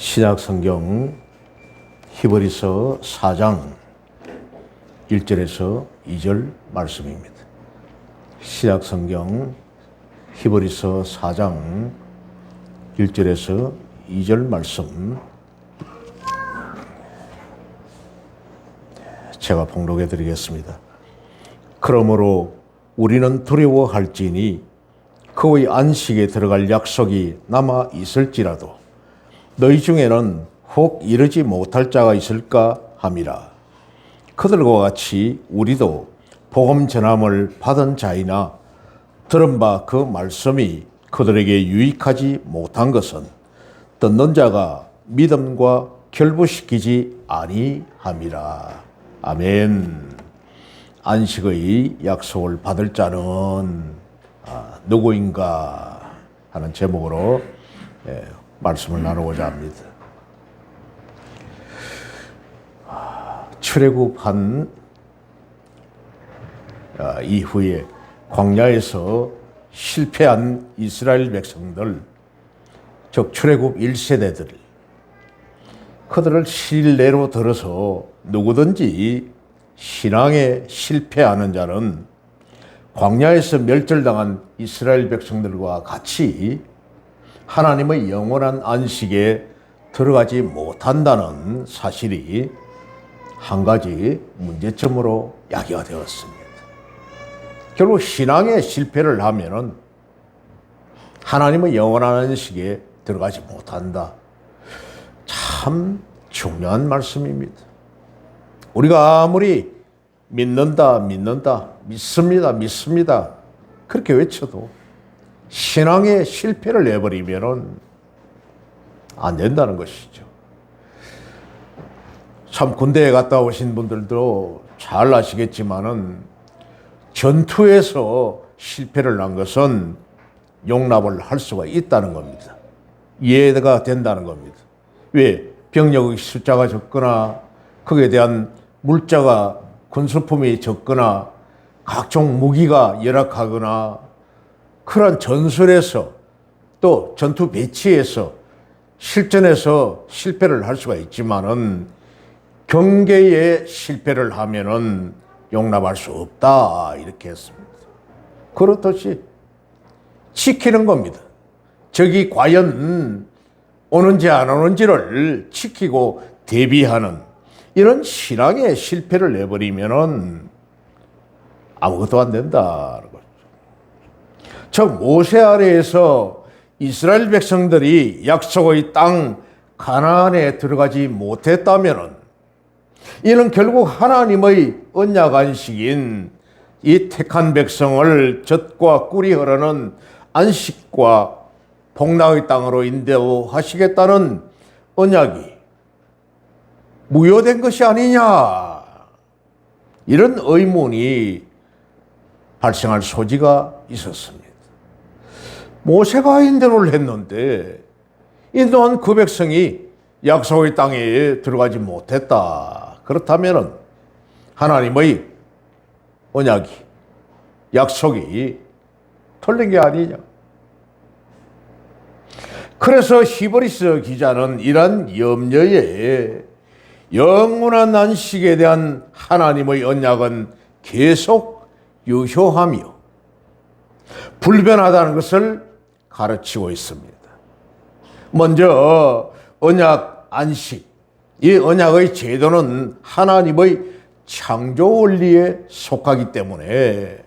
신약성경 히브리서 4장 1절에서 2절 말씀입니다. 신약성경 히브리서 4장 1절에서 2절 말씀 제가 봉독해 드리겠습니다. 그러므로 우리는 두려워할지니 그의 안식에 들어갈 약속이 남아 있을지라도 너희 중에는 혹 이르지 못할 자가 있을까 함이라. 그들과 같이 우리도 복음 전함을 받은 자이나 들은 바 그 말씀이 그들에게 유익하지 못한 것은 듣는 자가 믿음과 결부시키지 아니함이라. 아멘. 안식의 약속을 받을 자는 누구인가 하는 제목으로 말씀을 나누고자 합니다. 출애굽한 이후에 광야에서 실패한 이스라엘 백성들, 즉 출애굽 1세대들, 그들을 실례로 들어서 누구든지 신앙에 실패하는 자는 광야에서 멸절당한 이스라엘 백성들과 같이 하나님의 영원한 안식에 들어가지 못한다는 사실이 한 가지 문제점으로 야기가 되었습니다. 결국 신앙에 실패를 하면은 하나님의 영원한 안식에 들어가지 못한다. 참 중요한 말씀입니다. 우리가 아무리 믿습니다, 그렇게 외쳐도 신앙에 실패를 내버리면은 안 된다는 것이죠. 참 군대에 갔다 오신 분들도 잘 아시겠지만은 전투에서 실패를 한 것은 용납을 할 수가 있다는 겁니다. 이해가 된다는 겁니다. 왜? 병력의 숫자가 적거나 거기에 대한 물자가 군수품이 적거나 각종 무기가 열악하거나 그런 전술에서 또 전투 배치에서 실전에서 실패를 할 수가 있지만은 경계에 실패를 하면은 용납할 수 없다 이렇게 했습니다. 그렇듯이 지키는 겁니다. 적이 과연 오는지 안 오는지를 지키고 대비하는 이런 신앙에 실패를 내버리면은 아무것도 안 된다는 거죠. 저 모세 아래에서 이스라엘 백성들이 약속의 땅 가나안에 들어가지 못했다면은 이는 결국 하나님의 언약 안식인 이 택한 백성을 젖과 꿀이 흐르는 안식과 복락의 땅으로 인도하시겠다는 언약이 무효된 것이 아니냐, 이런 의문이 발생할 소지가 있었습니다. 모세가 인도를 했는데 인도한 그 백성이 약속의 땅에 들어가지 못했다. 그렇다면 하나님의 언약이, 약속이 틀린 게 아니냐. 그래서 히브리서 기자는 이런 염려에 영원한 안식에 대한 하나님의 언약은 계속 유효하며 불변하다는 것을 가르치고 있습니다. 먼저 언약 안식, 이 언약의 제도는 하나님의 창조 원리에 속하기 때문에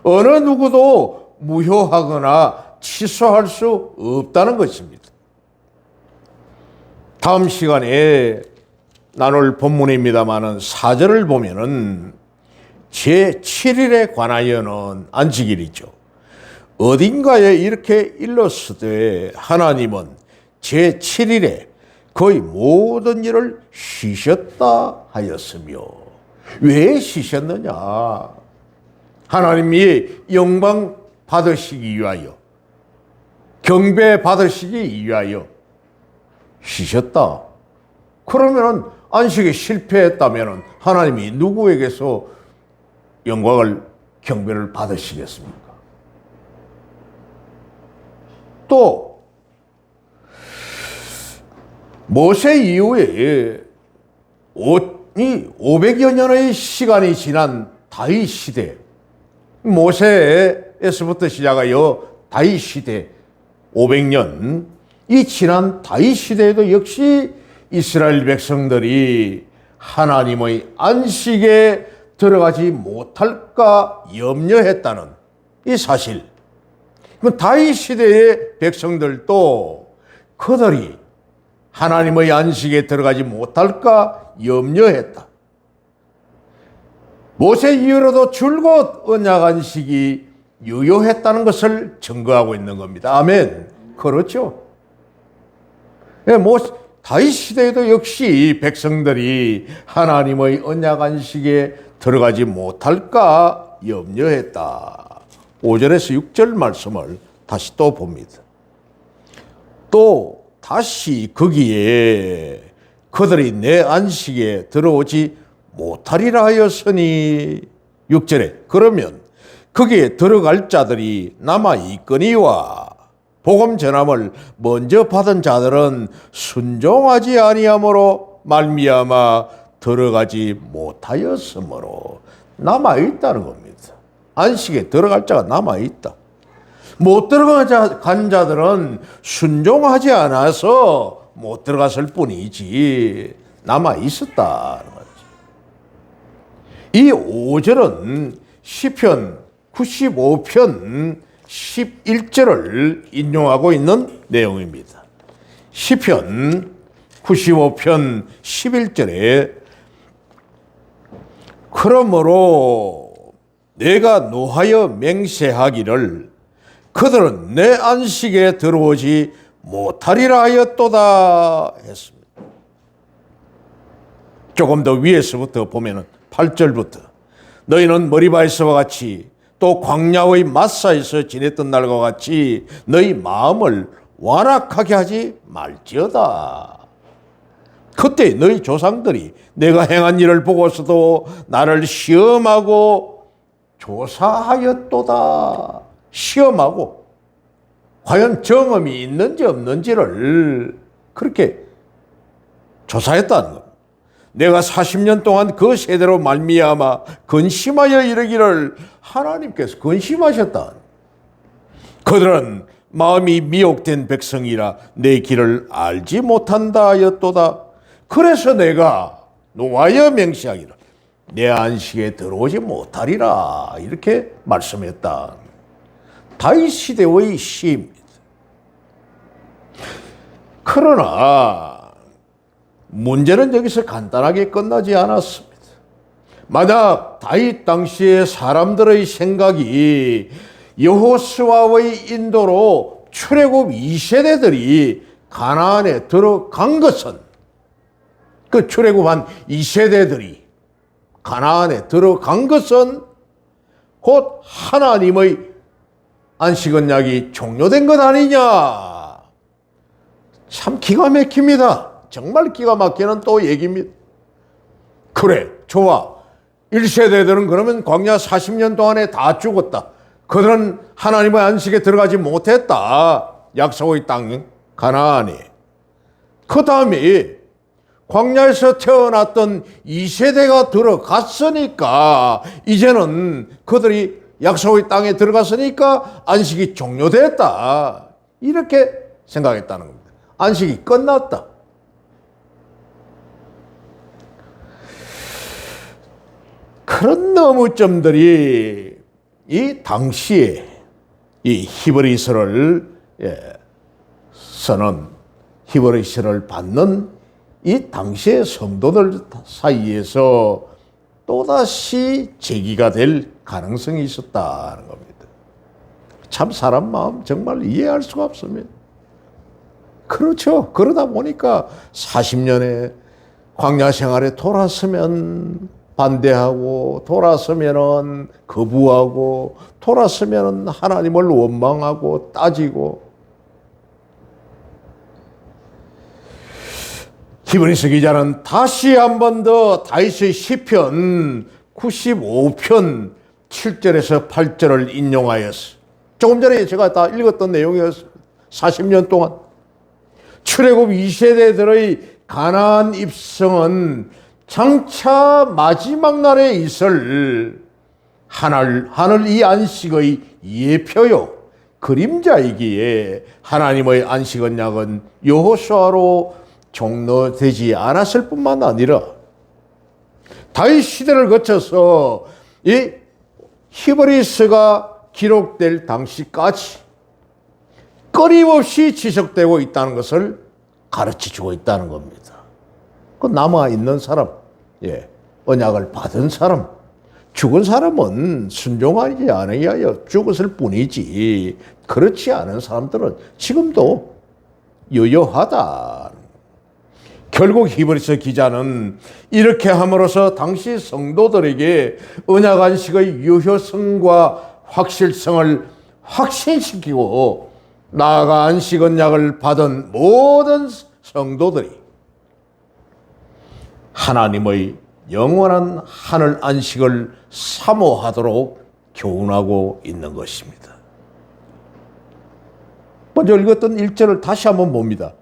어느 누구도 무효하거나 취소할 수 없다는 것입니다. 다음 시간에 나눌 본문입니다마는 4절을 보면은 제7일에 관하여는 안식일이죠. 어딘가에 이렇게 일렀으되 하나님은 제7일에 거의 모든 일을 쉬셨다 하였으며, 왜 쉬셨느냐? 하나님이 영광 받으시기 위하여, 경배 받으시기 위하여 쉬셨다. 그러면은 안식에 실패했다면은 하나님이 누구에게서 영광을, 경배를 받으시겠습니까? 또 모세 이후에 500여 년의 시간이 지난 다윗 시대, 모세에서부터 시작하여 다윗 시대 500년, 이 지난 다윗 시대에도 역시 이스라엘 백성들이 하나님의 안식에 들어가지 못할까 염려했다는 이 사실. 다윗 시대의 백성들도 그들이 하나님의 안식에 들어가지 못할까 염려했다. 모세 이후로도 줄곧 언약 안식이 유효했다는 것을 증거하고 있는 겁니다. 아멘. 그렇죠. 다윗 시대에도 역시 백성들이 하나님의 언약 안식에 들어가지 못할까 염려했다. 5절에서 6절 말씀을 다시 또 봅니다. 또 다시 거기에 그들이 내 안식에 들어오지 못하리라 하였으니 6절에 그러면 거기에 들어갈 자들이 남아 있거니와 복음 전함을 먼저 받은 자들은 순종하지 아니함으로 말미암아 들어가지 못하였으므로 남아 있다는 겁니다. 안식에 들어갈 자가 남아 있다. 못 들어간 자들은 순종하지 않아서 못 들어갔을 뿐이지 남아 있었다는 거지. 이 5절은 시편 95편 11절을 인용하고 있는 내용입니다. 시편 95편 11절에 그러므로 내가 노하여 맹세하기를 그들은 내 안식에 들어오지 못하리라 하였도다 했습니다. 조금 더 위에서부터 보면은 8절부터 너희는 머리바에서와 같이 또 광야의 마사에서 지냈던 날과 같이 너희 마음을 완악하게 하지 말지어다. 그때 너희 조상들이 내가 행한 일을 보고서도 나를 시험하고 조사하였도다. 시험하고 과연 정엄이 있는지 없는지를 그렇게 조사했다는 겁니다. 내가 40년 동안 그 세대로 말미암아 근심하여 이르기를 하나님께서 근심하셨다. 그들은 마음이 미혹된 백성이라 내 길을 알지 못한다 하였도다. 그래서 내가 노하여 맹세하기를 내 안식에 들어오지 못하리라 이렇게 말씀했다. 다윗 시대의 시입니다. 그러나 문제는 여기서 간단하게 끝나지 않았습니다. 만약 다윗 당시의 사람들의 생각이 여호수아의 인도로 출애굽 2세대들이 가나안에 들어간 것은 그 출애굽한 2세대들이 가나안에 들어간 것은 곧 하나님의 안식 언약이 종료된 것 아니냐. 참 기가 막힙니다. 정말 기가 막히는 또 얘기입니다. 그래, 좋아. 1세대들은 그러면 광야 40년 동안에 다 죽었다. 그들은 하나님의 안식에 들어가지 못했다. 약속의 땅 가나안에. 그 다음에 광야에서 태어났던 2세대가 들어갔으니까 이제는 그들이 약속의 땅에 들어갔으니까 안식이 종료됐다. 이렇게 생각했다는 겁니다. 안식이 끝났다. 그런 너무점들이 이 당시에 이 히브리서를 쓰는 히브리서를 받는 이 당시의 성도들 사이에서 또다시 제기가 될 가능성이 있었다는 겁니다. 참 사람 마음 정말 이해할 수가 없습니다. 그렇죠. 그러다 보니까 40년의 광야 생활에 돌았으면 반대하고 돌았으면 거부하고 돌았으면 하나님을 원망하고 따지고. 히브리서 기자는 다시 한 번 더 다윗의 시편 95편 7절에서 8절을 인용하였어. 조금 전에 제가 다 읽었던 내용이었어요. 40년 동안 출애굽 2세대들의 가나안 입성은 장차 마지막 날에 있을 하늘 이 안식의 예표요 그림자이기에 하나님의 안식 언약은 여호수아로 종료되지 않았을 뿐만 아니라 다윗 시대를 거쳐서 이 히브리서가 기록될 당시까지 끊임없이 지속되고 있다는 것을 가르쳐주고 있다는 겁니다. 그 남아있는 사람, 언약을 받은 사람, 죽은 사람은 순종하지 않아야 죽었을 뿐이지 그렇지 않은 사람들은 지금도 유효하다. 결국 히브리서 기자는 이렇게 함으로써 당시 성도들에게 언약 안식의 유효성과 확실성을 확신시키고 나아가 안식 언약을 받은 모든 성도들이 하나님의 영원한 하늘 안식을 사모하도록 교훈하고 있는 것입니다. 먼저 읽었던 1절을 다시 한번 봅니다.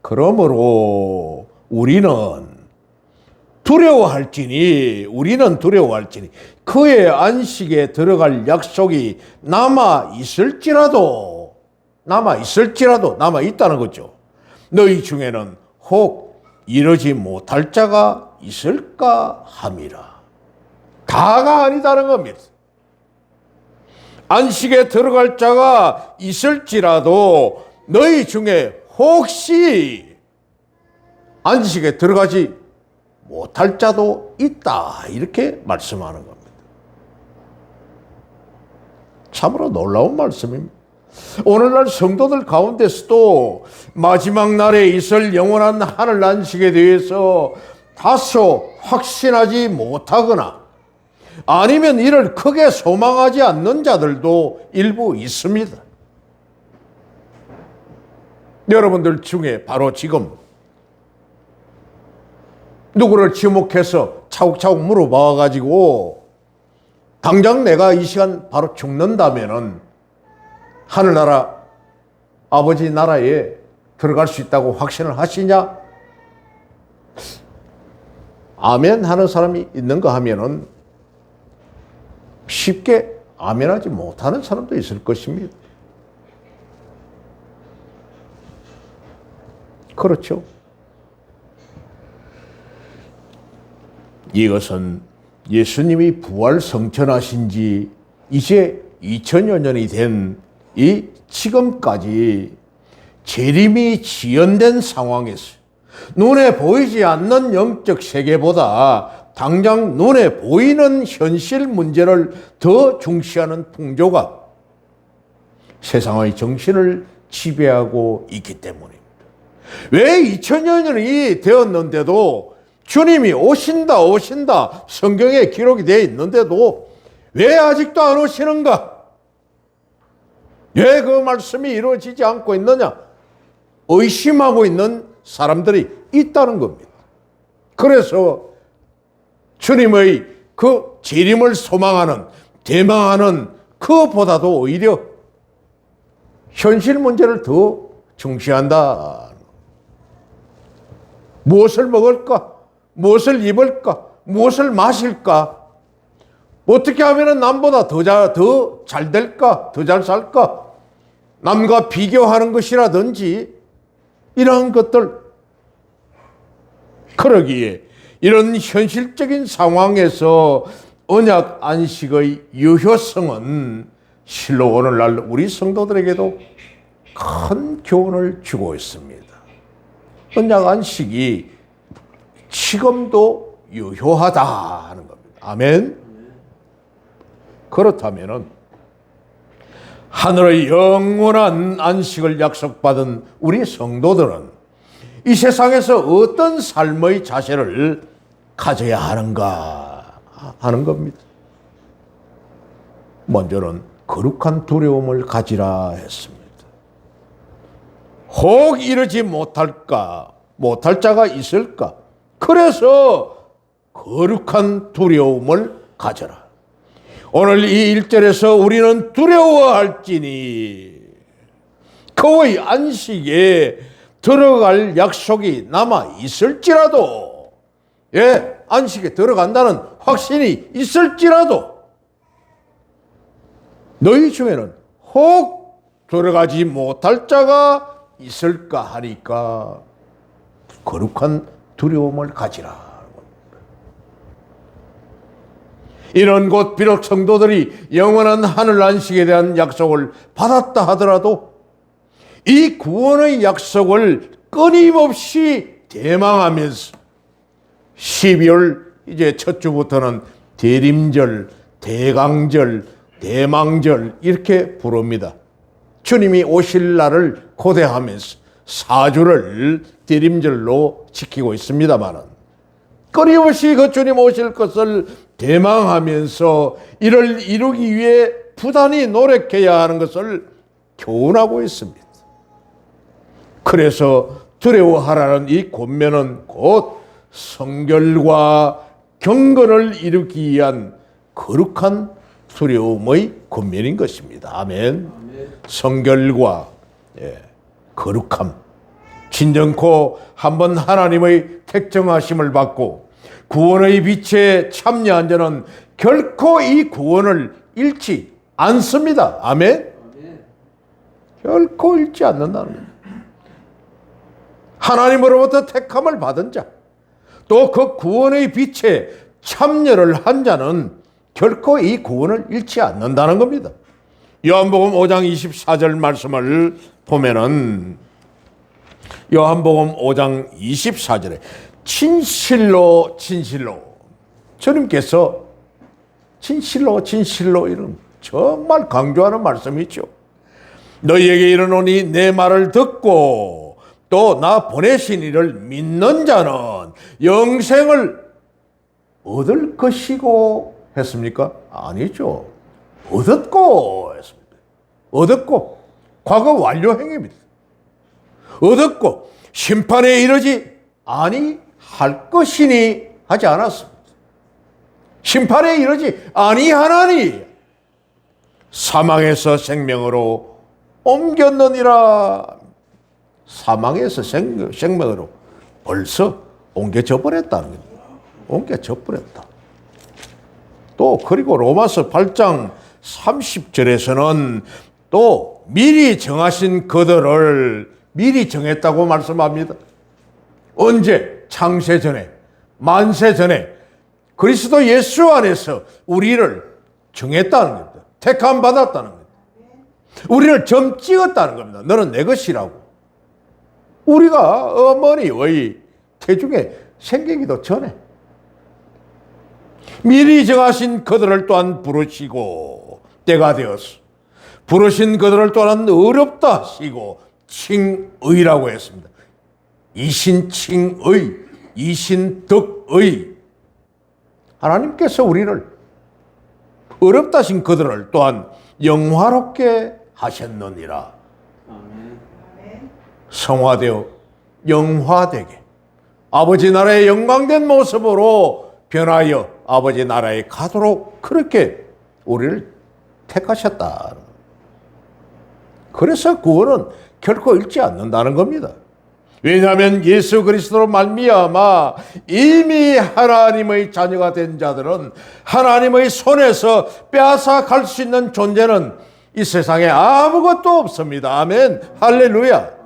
그러므로 우리는 두려워할지니 그의 안식에 들어갈 약속이 남아 있다는 거죠. 너희 중에는 혹 이러지 못할 자가 있을까 함이라. 다가 아니다는 겁니다. 안식에 들어갈 자가 있을지라도 너희 중에 혹시 안식에 들어가지 못할 자도 있다. 이렇게 말씀하는 겁니다. 참으로 놀라운 말씀입니다. 오늘날 성도들 가운데서도 마지막 날에 있을 영원한 하늘 안식에 대해서 다소 확신하지 못하거나 아니면 이를 크게 소망하지 않는 자들도 일부 있습니다. 여러분들 중에 바로 지금 누구를 지목해서 차곡차곡 물어봐가지고 당장 내가 이 시간 바로 죽는다면은 하늘나라 아버지 나라에 들어갈 수 있다고 확신을 하시냐? 아멘 하는 사람이 있는가 하면은 쉽게 아멘하지 못하는 사람도 있을 것입니다. 그렇죠. 이것은 예수님이 부활 성천하신 지 이제 2000여 년이 된 이 지금까지 재림이 지연된 상황에서 눈에 보이지 않는 영적 세계보다 당장 눈에 보이는 현실 문제를 더 중시하는 풍조가 세상의 정신을 지배하고 있기 때문입니다. 왜 2000여 년이 되었는데도 주님이 오신다 성경에 기록이 되어 있는데도 왜 아직도 안 오시는가? 왜 그 말씀이 이루어지지 않고 있느냐? 의심하고 있는 사람들이 있다는 겁니다. 그래서 주님의 그 재림을 소망하는, 대망하는 그보다도 오히려 현실 문제를 더 중시한다. 무엇을 먹을까? 무엇을 입을까? 무엇을 마실까? 어떻게 하면 남보다 더 잘 될까? 더 잘 살까? 남과 비교하는 것이라든지 이러한 것들. 그러기에 이런 현실적인 상황에서 언약 안식의 유효성은 실로 오늘날 우리 성도들에게도 큰 교훈을 주고 있습니다. 언약 안식이 지금도 유효하다 하는 겁니다. 아멘. 그렇다면은 하늘의 영원한 안식을 약속받은 우리 성도들은 이 세상에서 어떤 삶의 자세를 가져야 하는가 하는 겁니다. 먼저는 거룩한 두려움을 가지라 했습니다. 혹 이르지 못할 자가 있을까? 그래서 거룩한 두려움을 가져라. 오늘 이 1절에서 우리는 두려워할지니 그의 안식에 들어갈 약속이 남아 있을지라도, 안식에 들어간다는 확신이 있을지라도 너희 중에는 혹 들어가지 못할 자가 있을까 하니까 거룩한 두려움을 가지라. 이런 곳 비록 성도들이 영원한 하늘 안식에 대한 약속을 받았다 하더라도 이 구원의 약속을 끊임없이 대망하면서 12월 이제 첫 주부터는 대림절, 대강절, 대망절 이렇게 부릅니다. 주님이 오실 날을 고대하면서 4주를 대림절로 지키고 있습니다만은 끊임없이 그 주님 오실 것을 대망하면서 이를 이루기 위해 부단히 노력해야 하는 것을 교훈하고 있습니다. 그래서 두려워하라는 이 권면은 곧 성결과 경건을 이루기 위한 거룩한 두려움의 권면인 것입니다. 아멘. 성결과 거룩함, 진정코 한번 하나님의 택정하심을 받고 구원의 빛에 참여한 자는 결코 이 구원을 잃지 않습니다. 아멘. 결코 잃지 않는다는 거예요. 하나님으로부터 택함을 받은 자, 또 그 구원의 빛에 참여를 한 자는 결코 이 구원을 잃지 않는다는 겁니다. 요한복음 5장 24절 말씀을 보면은 요한복음 5장 24절에 진실로 주님께서 진실로 이런 정말 강조하는 말씀이 있죠. 너희에게 이르노니 내 말을 듣고 또 나 보내신 이를 믿는 자는 영생을 얻을 것이고 했습니까? 아니죠. 얻었고 했습니다. 얻었고 과거 완료행입니다. 얻었고 심판에 이르지 아니할 것이니 하지 않았습니다. 심판에 이르지 아니하나니 사망에서 생명으로 옮겼느니라. 사망에서 생명으로 벌써 옮겨져 버렸다는 겁니다. 옮겨져 버렸다. 또 그리고 로마서 8장 30절에서는 또 미리 정하신 그들을 미리 정했다고 말씀합니다. 언제? 창세 전에, 만세 전에 그리스도 예수 안에서 우리를 정했다는 겁니다. 택함 받았다는 겁니다. 우리를 점 찍었다는 겁니다. 너는 내 것이라고. 우리가 어머니의 태중에 생기기도 전에 미리 정하신 그들을 또한 부르시고 때가 되었어. 부르신 그들을 또한 어렵다 하시고 칭의라고 했습니다. 이신칭의, 이신덕의. 하나님께서 우리를 어렵다 하신 그들을 또한 영화롭게 하셨느니라. 성화되어 영화되게 아버지 나라의 영광된 모습으로 변하여 아버지 나라에 가도록 그렇게 우리를 택하셨다. 그래서 구원은 결코 잃지 않는다는 겁니다. 왜냐하면 예수 그리스도로 말미암아 이미 하나님의 자녀가 된 자들은 하나님의 손에서 빼앗아 갈 수 있는 존재는 이 세상에 아무것도 없습니다. 아멘. 할렐루야.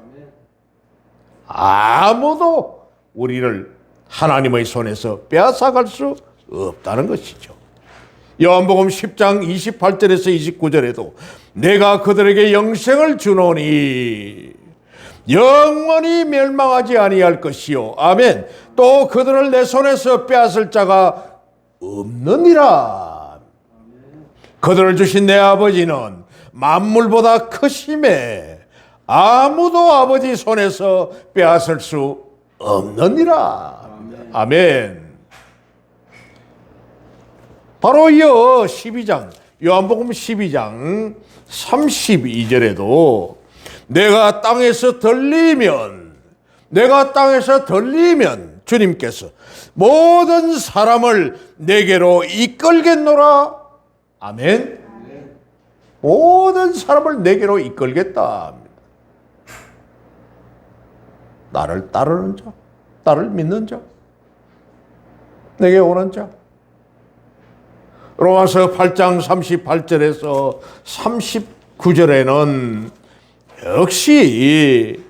아무도 우리를 하나님의 손에서 빼앗아갈 수 없다는 것이죠. 요한복음 10장 28절에서 29절에도 내가 그들에게 영생을 주노니 영원히 멸망하지 아니할 것이요. 아멘. 또 그들을 내 손에서 빼앗을 자가 없느니라. 그들을 주신 내 아버지는 만물보다 크심에 아무도 아버지 손에서 빼앗을 수 없느니라. 아멘. 바로 이어 12장, 요한복음 12장 32절에도 내가 땅에서 들리면 주님께서 모든 사람을 내게로 이끌겠노라. 아멘. 모든 사람을 내게로 이끌겠다. 나를 따르는 자, 나를 믿는 자, 내게 오는 자. 로마서 8장 38절에서 39절에는 역시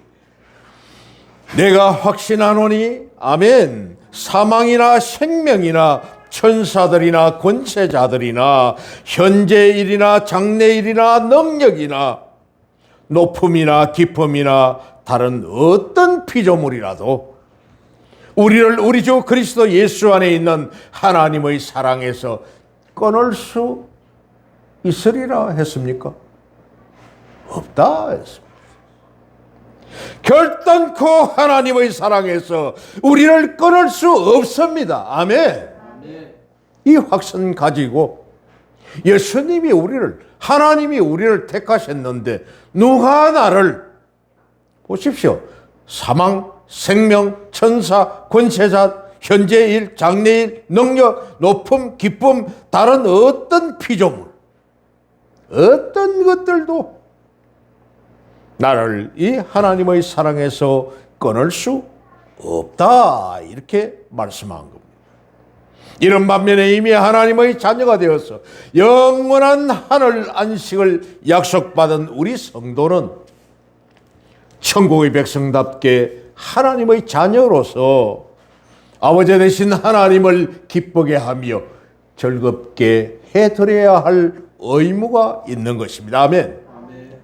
내가 확신하노니 아멘, 사망이나 생명이나 천사들이나 권세자들이나 현재일이나 장래일이나 능력이나 높음이나 깊음이나 다른 어떤 피조물이라도 우리를 우리 주 그리스도 예수 안에 있는 하나님의 사랑에서 끊을 수 있으리라 했습니까? 없다 했습니다. 결단코 하나님의 사랑에서 우리를 끊을 수 없습니다. 아멘. 이 확신 가지고 예수님이 하나님이 우리를 택하셨는데 누가 나를, 보십시오, 사망, 생명, 천사, 권세자, 현재일, 장래일, 능력, 높음, 기쁨, 다른 어떤 피조물, 어떤 것들도 나를 이 하나님의 사랑에서 끊을 수 없다, 이렇게 말씀한 겁니다. 이런 반면에 이미 하나님의 자녀가 되어서 영원한 하늘 안식을 약속받은 우리 성도는 천국의 백성답게 하나님의 자녀로서 아버지 되신 하나님을 기쁘게 하며 즐겁게 해드려야 할 의무가 있는 것입니다. 아멘.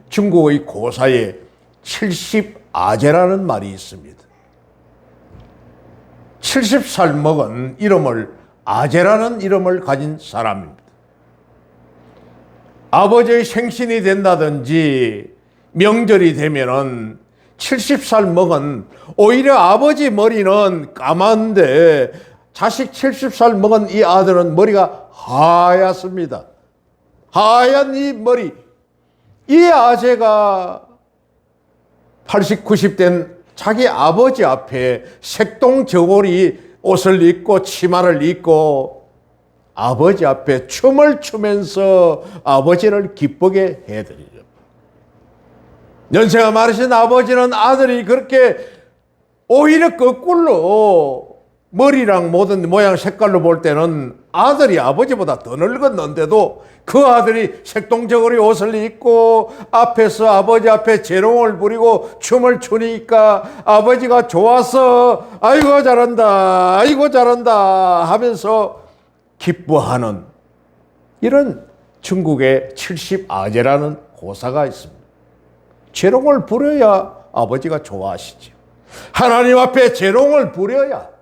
중국의 고사에 70아제라는 말이 있습니다. 70살 먹은 아제라는 이름을 가진 사람입니다. 아버지의 생신이 된다든지 명절이 되면은 70살 먹은, 오히려 아버지 머리는 까만데 자식 70살 먹은 이 아들은 머리가 하얗습니다. 하얀 이 머리, 이 아재가 80, 90 된 자기 아버지 앞에 색동 저고리 옷을 입고 치마를 입고 아버지 앞에 춤을 추면서 아버지를 기쁘게 해드리죠. 연세가 많으신 아버지는 아들이 그렇게 오히려 거꾸로 머리랑 모든 모양 색깔로 볼 때는 아들이 아버지보다 더 늙었는데도 그 아들이 색동저고리 옷을 입고 앞에서 아버지 앞에 재롱을 부리고 춤을 추니까 아버지가 좋아서 아이고 잘한다, 아이고 잘한다 하면서 기뻐하는 이런 중국의 70아제라는 고사가 있습니다. 재롱을 부려야 아버지가 좋아하시죠. 하나님 앞에 재롱을 부려야,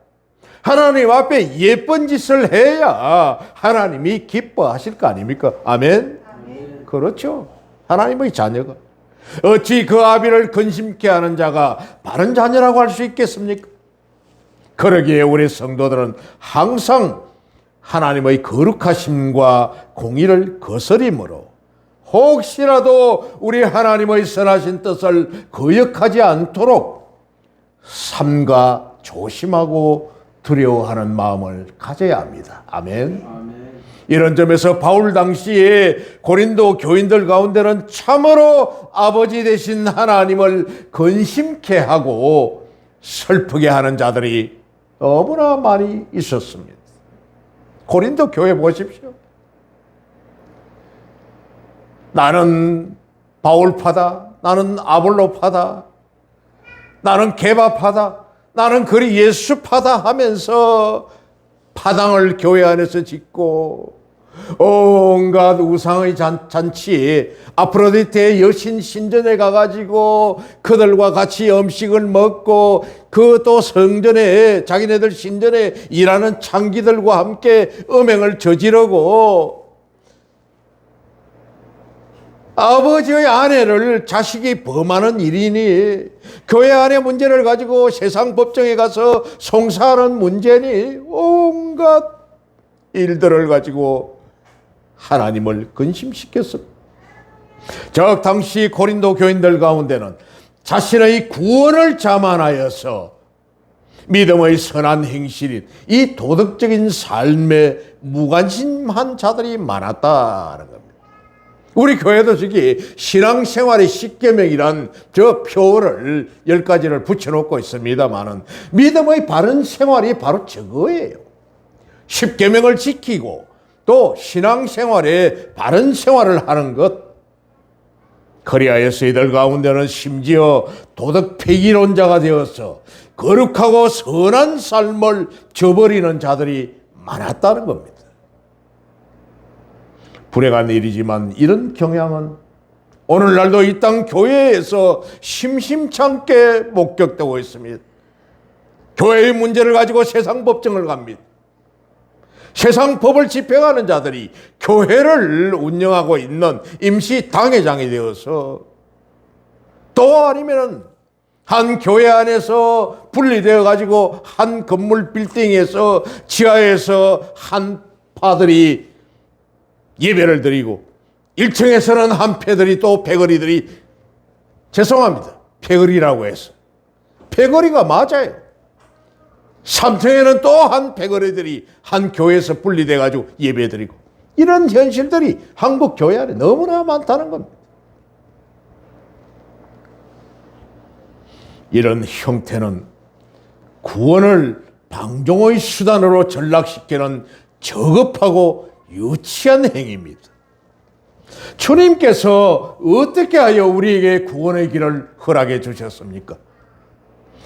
하나님 앞에 예쁜 짓을 해야 하나님이 기뻐하실 거 아닙니까? 아멘? 아멘. 그렇죠. 하나님의 자녀가 어찌 그 아비를 근심케 하는 자가 바른 자녀라고 할 수 있겠습니까? 그러기에 우리 성도들은 항상 하나님의 거룩하심과 공의를 거스림으로 혹시라도 우리 하나님의 선하신 뜻을 거역하지 않도록 삼가 조심하고 두려워하는 마음을 가져야 합니다. 아멘. 아멘. 이런 점에서 바울 당시에 고린도 교인들 가운데는 참으로 아버지 되신 하나님을 근심케 하고 슬프게 하는 자들이 너무나 많이 있었습니다. 고린도 교회 보십시오. 나는 바울파다, 나는 아볼로파다, 나는 게바파다, 나는 그리 예수파다 하면서 파당을 교회 안에서 짓고 온갖 우상의 잔치에 아프로디테의 여신 신전에 가가지고 그들과 같이 음식을 먹고 그 또 성전에 자기네들 신전에 일하는 창기들과 함께 음행을 저지르고 아버지의 아내를 자식이 범하는 일이니 교회 안의 문제를 가지고 세상 법정에 가서 송사하는 문제니 온갖 일들을 가지고 하나님을 근심시켰습니다. 저 당시 고린도 교인들 가운데는 자신의 구원을 자만하여서 믿음의 선한 행실인 이 도덕적인 삶에 무관심한 자들이 많았다는 겁니다. 우리 교회도 저기 신앙생활의 10계명이란 저 표어를 10가지를 붙여놓고 있습니다만은 믿음의 바른 생활이 바로 저거예요. 10계명을 지키고 또 신앙생활의 바른 생활을 하는 것. 그리하여서 이들 가운데는 심지어 도덕 폐기론자가 되어서 거룩하고 선한 삶을 저버리는 자들이 많았다는 겁니다. 불행한 일이지만 이런 경향은 오늘날도 이 땅 교회에서 심심찮게 목격되고 있습니다. 교회의 문제를 가지고 세상 법정을 갑니다. 세상 법을 집행하는 자들이 교회를 운영하고 있는 임시 당회장이 되어서 또 아니면은 한 교회 안에서 분리되어 가지고 한 건물 빌딩에서 지하에서 한 파들이 예배를 드리고 1층에서는 한 패들이 또 패거리들이 죄송합니다. 패거리라고 해서 패거리가 맞아요. 3층에는 또 한 패거리들이 한 교회에서 분리돼 가지고 예배 드리고 이런 현실들이 한국 교회 안에 너무나 많다는 겁니다. 이런 형태는 구원을 방종의 수단으로 전락시키는 저급하고 유치한 행위입니다. 주님께서 어떻게 하여 우리에게 구원의 길을 허락해 주셨습니까?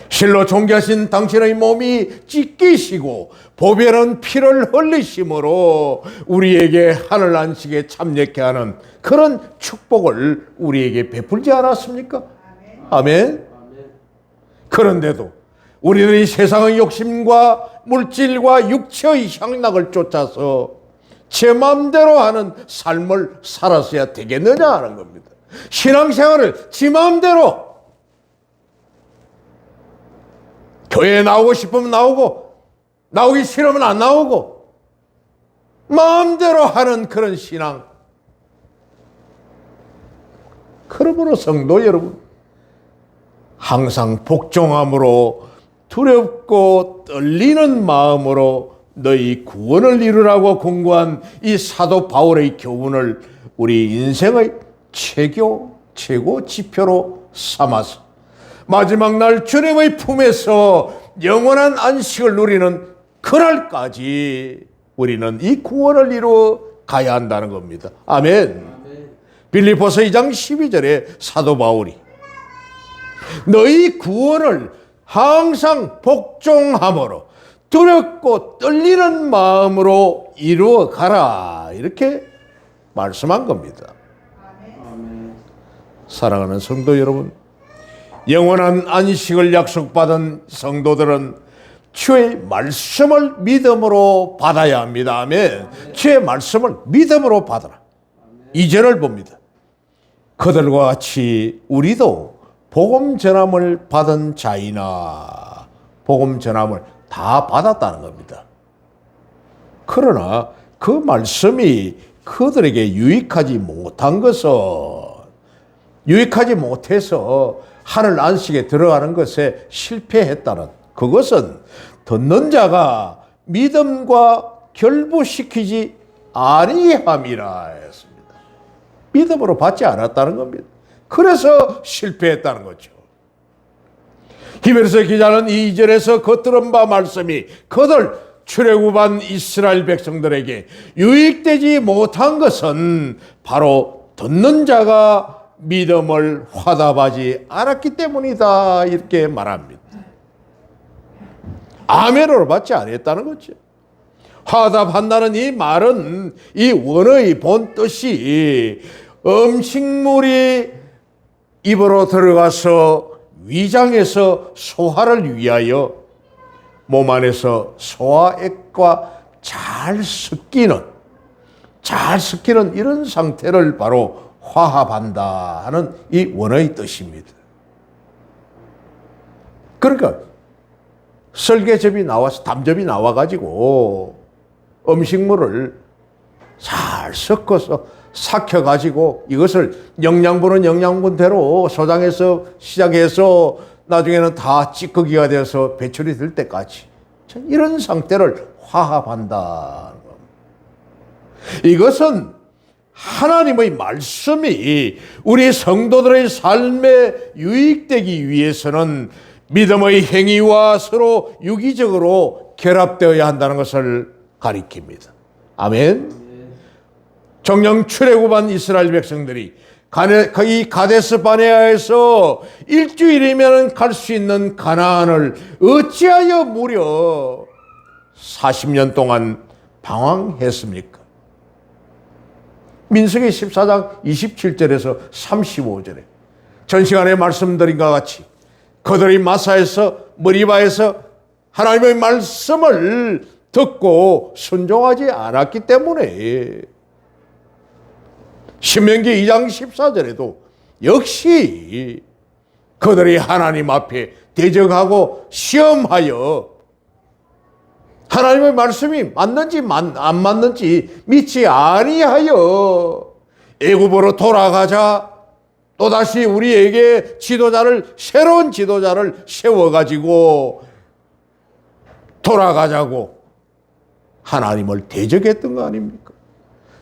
실로 존귀하신 당신의 몸이 찢기시고 보배는 피를 흘리심으로 우리에게 하늘 안식에 참여케 하는 그런 축복을 우리에게 베풀지 않았습니까? 아멘. 그런데도 우리들이 세상의 욕심과 물질과 육체의 향락을 쫓아서 제 마음대로 하는 삶을 살았어야 되겠느냐 하는 겁니다. 신앙생활을 지 마음대로 교회에 나오고 싶으면 나오고 나오기 싫으면 안 나오고 마음대로 하는 그런 신앙. 그러므로 성도 여러분, 항상 복종함으로 두렵고 떨리는 마음으로 너희 구원을 이루라고 공고한 이 사도 바울의 교훈을 우리 인생의 최고 지표로 삼아서 마지막 날 주님의 품에서 영원한 안식을 누리는 그날까지 우리는 이 구원을 이루어 가야 한다는 겁니다. 아멘. 빌립보서 2장 12절에 사도 바울이 너희 구원을 항상 복종함으로 두렵고 떨리는 마음으로 이루어 가라 이렇게 말씀한 겁니다. 사랑하는 성도 여러분, 영원한 안식을 약속받은 성도들은 주의 말씀을 믿음으로 받아야 합니다. 아멘. 주의 말씀을 믿음으로 받아라. 2절을 봅니다. 그들과 같이 우리도 복음 전함을 받은 자이나 복음 전함을 다 받았다는 겁니다. 그러나 그 말씀이 그들에게 유익하지 못해서 하늘 안식에 들어가는 것에 실패했다는, 그것은 듣는 자가 믿음과 결부시키지 아니함이라 했습니다. 믿음으로 받지 않았다는 겁니다. 그래서 실패했다는 거죠. 히브리서 기자는 이 2절에서 겉들은 바 말씀이 그들 출애굽한 이스라엘 백성들에게 유익되지 못한 것은 바로 듣는 자가 믿음을 화답하지 않았기 때문이다 이렇게 말합니다. 아멘으로 받지 않았다는 거죠. 화답한다는 이 말은 이 원어의 본 뜻이 음식물이 입으로 들어가서 위장에서 소화를 위하여 몸 안에서 소화액과 잘 섞이는 이런 상태를 바로 화합한다 하는 이 원어의 뜻입니다. 그러니까 설계접이 나와서 담접이 나와가지고 음식물을 잘 섞어서 삭혀가지고 이것을 영양분은 영양분대로 소장해서 시작해서 나중에는 다 찌꺼기가 되어서 배출이 될 때까지 이런 상태를 화합한다. 이것은 하나님의 말씀이 우리 성도들의 삶에 유익되기 위해서는 믿음의 행위와 서로 유기적으로 결합되어야 한다는 것을 가리킵니다. 아멘. 정령 출애굽한 이스라엘 백성들이 이 가데스 바네아에서 일주일이면 갈 수 있는 가나안을 어찌하여 무려 40년 동안 방황했습니까? 민수기 14장 27절에서 35절에 전 시간에 말씀드린 것 같이 그들이 마사에서 머리바에서 하나님의 말씀을 듣고 순종하지 않았기 때문에 신명기 2장 14절에도 역시 그들이 하나님 앞에 대적하고 시험하여 하나님의 말씀이 맞는지 안 맞는지 믿지 아니하여 애굽으로 돌아가자 또다시 우리에게 새로운 지도자를 세워가지고 돌아가자고 하나님을 대적했던 거 아닙니까?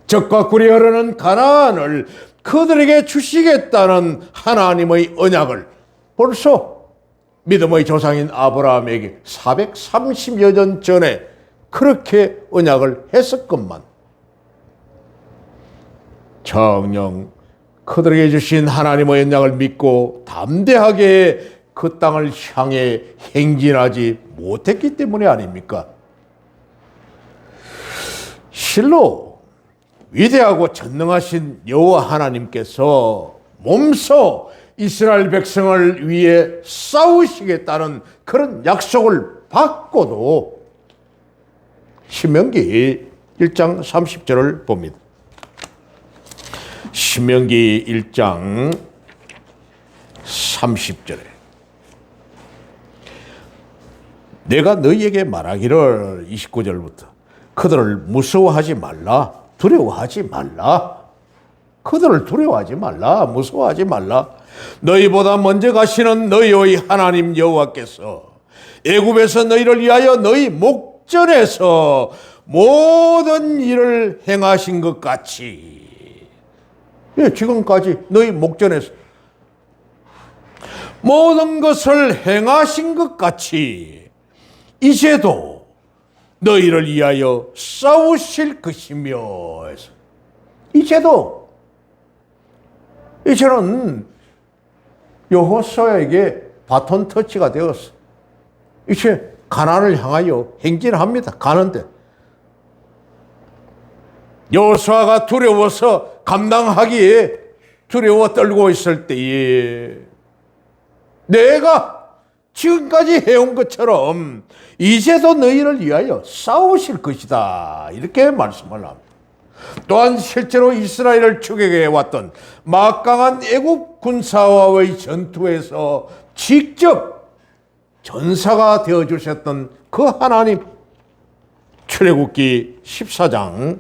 적과 꿀이 흐르는 가나안을 그들에게 주시겠다는 하나님의 언약을 벌써 믿음의 조상인 아브라함에게 430여 년 전에 그렇게 언약을 했었건만 정녕 그들에게 주신 하나님의 언약을 믿고 담대하게 그 땅을 향해 행진하지 못했기 때문이 아닙니까? 실로 위대하고 전능하신 여호와 하나님께서 몸소 이스라엘 백성을 위해 싸우시겠다는 그런 약속을 받고도 신명기 1장 30절을 봅니다. 신명기 1장 30절에 내가 너희에게 말하기를 29절부터 그들을 무서워하지 말라 두려워하지 말라 그들을 두려워하지 말라 무서워하지 말라 너희보다 먼저 가시는 너희의 하나님 여호와께서 애굽에서 너희를 위하여 너희 목전에서 모든 일을 행하신 것 같이 지금까지 너희 목전에서 모든 것을 행하신 것 같이 이제도 너희를 위하여 싸우실 것이며 이제는 여호수아에게 바톤 터치가 되었어. 이제 가나안을 향하여 행진합니다. 가는데 여호수아가 두려워서 감당하기에 두려워 떨고 있을 때에 내가 지금까지 해온 것처럼 이제도 너희를 위하여 싸우실 것이다 이렇게 말씀을 합니다. 또한 실제로 이스라엘을 추격해 왔던 막강한 애굽 군사와의 전투에서 직접 전사가 되어주셨던 그 하나님 출애굽기 14장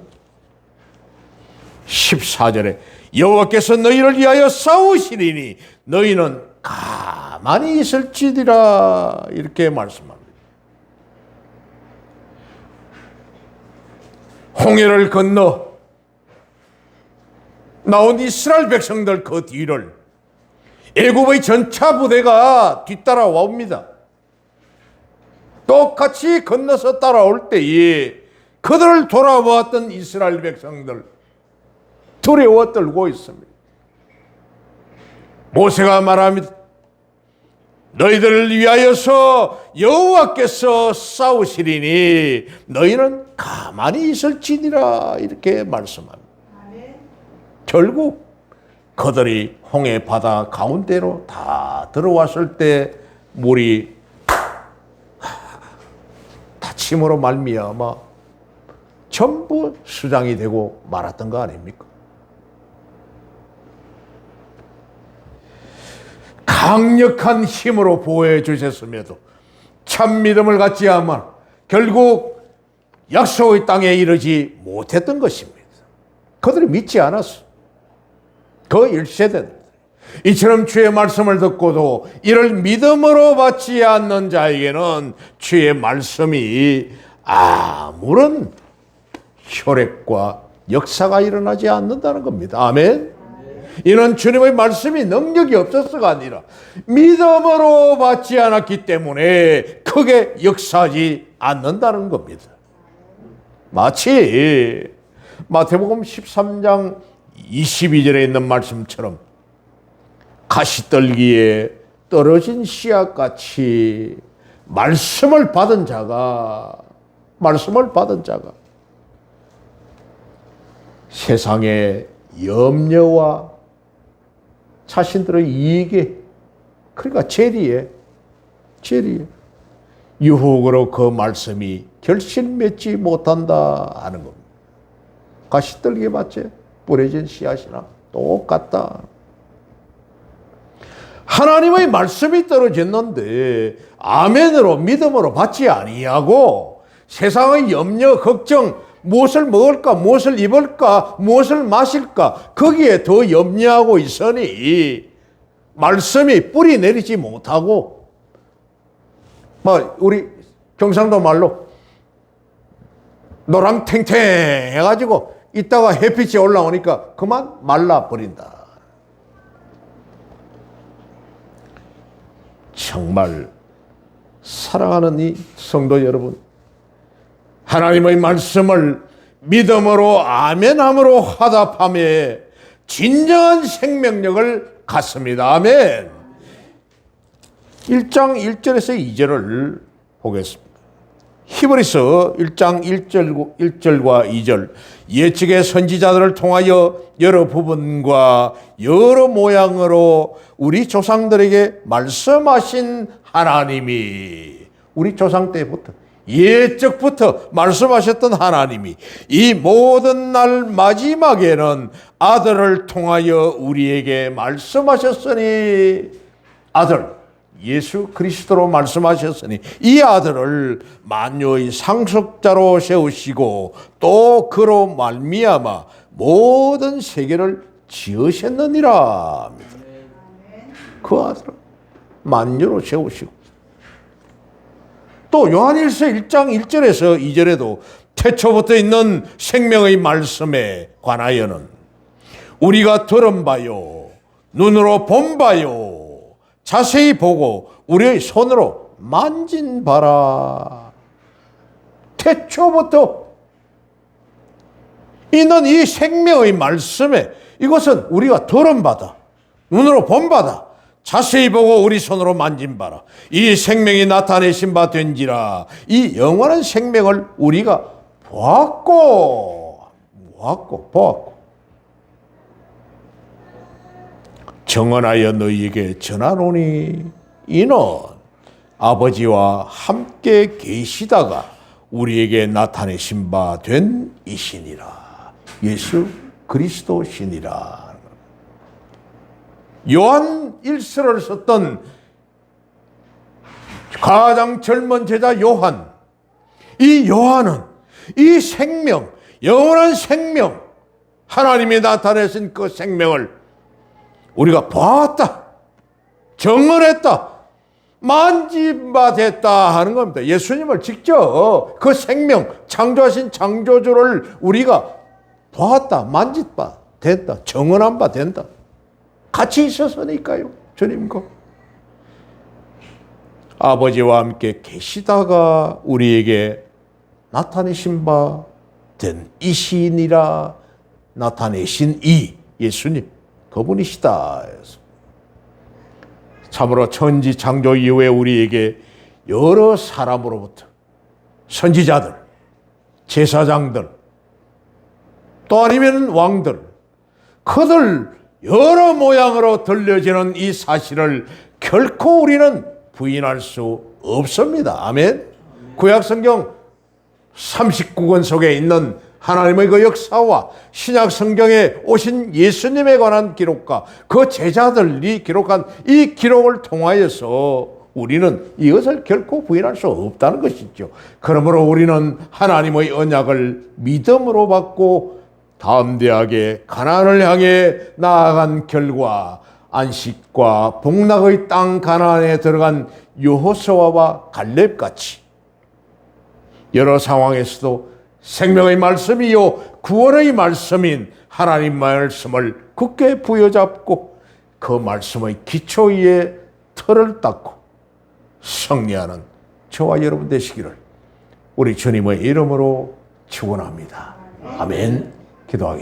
14절에 여호와께서 너희를 위하여 싸우시리니 너희는 가만히 있을지니라 이렇게 말씀합니다. 홍해를 건너 나온 이스라엘 백성들 그 뒤를 애굽의 전차 부대가 뒤따라와 옵니다. 똑같이 건너서 따라올 때에 그들을 돌아보았던 이스라엘 백성들 두려워 떨고 있습니다. 모세가 말합니다. 너희들을 위하여서 여호와께서 싸우시리니 너희는 가만히 있을지니라 이렇게 말씀합니다. 결국 그들이 홍해 바다 가운데로 다 들어왔을 때 물이 다침으로 말미암아 전부 수장이 되고 말았던 거 아닙니까? 강력한 힘으로 보호해 주셨음에도 참 믿음을 갖지 않아 결국 약속의 땅에 이르지 못했던 것입니다. 그들이 믿지 않았어. 그 1세대들. 이처럼 주의 말씀을 듣고도 이를 믿음으로 받지 않는 자에게는 주의 말씀이 아무런 혈액과 역사가 일어나지 않는다는 겁니다. 아멘. 이는 주님의 말씀이 능력이 없어서가 아니라 믿음으로 받지 않았기 때문에 크게 역사하지 않는다는 겁니다. 마치 마태복음 13장 22절에 있는 말씀처럼 가시떨기에 떨어진 씨앗같이 말씀을 받은 자가 세상의 염려와 자신들의 이익에, 그러니까 재리에 유혹으로 그 말씀이 결실 맺지 못한다 하는 겁니다. 가시떨기에 맞지? 뿌려진 씨앗이나 똑같다. 하나님의 말씀이 떨어졌는데 아멘으로 믿음으로 받지 아니하고 세상의 염려, 걱정, 무엇을 먹을까, 무엇을 입을까, 무엇을 마실까 거기에 더 염려하고 있으니 말씀이 뿌리 내리지 못하고, 우리 경상도 말로 노랑탱탱 해가지고 이따가 햇빛이 올라오니까 그만 말라버린다. 정말 사랑하는 이 성도 여러분, 하나님의 말씀을 믿음으로 아멘함으로 화답함에 진정한 생명력을 갖습니다. 아멘. 1장 1절에서 2절을 보겠습니다. 히브리서 1장 1절과 2절, 예측의 선지자들을 통하여 여러 부분과 여러 모양으로 우리 조상들에게 말씀하신 하나님이, 우리 조상 때부터 예적부터 말씀하셨던 하나님이 이 모든 날 마지막에는 아들을 통하여 우리에게 말씀하셨으니, 아들 예수 그리스도로 말씀하셨으니 이 아들을 만유의 상속자로 세우시고 또 그로 말미암아 모든 세계를 지으셨느니라 합니다. 그 아들을 만유로 세우시고, 또 요한일서 1장 1절에서 2절에도 태초부터 있는 생명의 말씀에 관하여는 우리가 들은 바요, 눈으로 본 바요, 자세히 보고 우리의 손으로 만진 바라. 태초부터 있는 이 생명의 말씀에, 이것은 우리가 들은 바다, 눈으로 본 바다, 자세히 보고 우리 손으로 만진 바라. 이 생명이 나타내신 바 된지라. 이 영원한 생명을 우리가 보았고 정언하여 너희에게 전하노니 이는 아버지와 함께 계시다가 우리에게 나타내신 바 된 이시니라. 예수 그리스도시니라. 요한 일서를 썼던 가장 젊은 제자 요한, 이 요한은 이 생명, 영원한 생명, 하나님이 나타내신 그 생명을 우리가 보았다, 정언했다, 만진 바 됐다 하는 겁니다. 예수님을 직접 그 생명, 창조하신 창조주를 우리가 보았다, 만진 바 됐다, 정언한 바 된다. 같이 있었으니까요. 주님과 아버지와 함께 계시다가 우리에게 나타내신 바 된 이시니라. 나타내신 이 예수님, 그분이시다. 참으로 천지 창조 이후에 우리에게 여러 사람으로부터 선지자들, 제사장들, 또 아니면 왕들, 그들 여러 모양으로 들려지는 이 사실을 결코 우리는 부인할 수 없습니다. 아멘. 구약성경 39권 속에 있는 하나님의 그 역사와 신약성경에 오신 예수님에 관한 기록과 그 제자들이 기록한 이 기록을 통하여서 우리는 이것을 결코 부인할 수 없다는 것이죠. 그러므로 우리는 하나님의 언약을 믿음으로 받고 담대하게 가나안을 향해 나아간 결과 안식과 복락의 땅 가나안에 들어간 여호수아와 갈렙같이 여러 상황에서도 생명의 말씀이요 구원의 말씀인 하나님 말씀을 굳게 부여잡고 그 말씀의 기초 위에 틀을 닦고 승리하는 저와 여러분 되시기를 우리 주님의 이름으로 축원합니다. 아멘. 기도하겠습니다.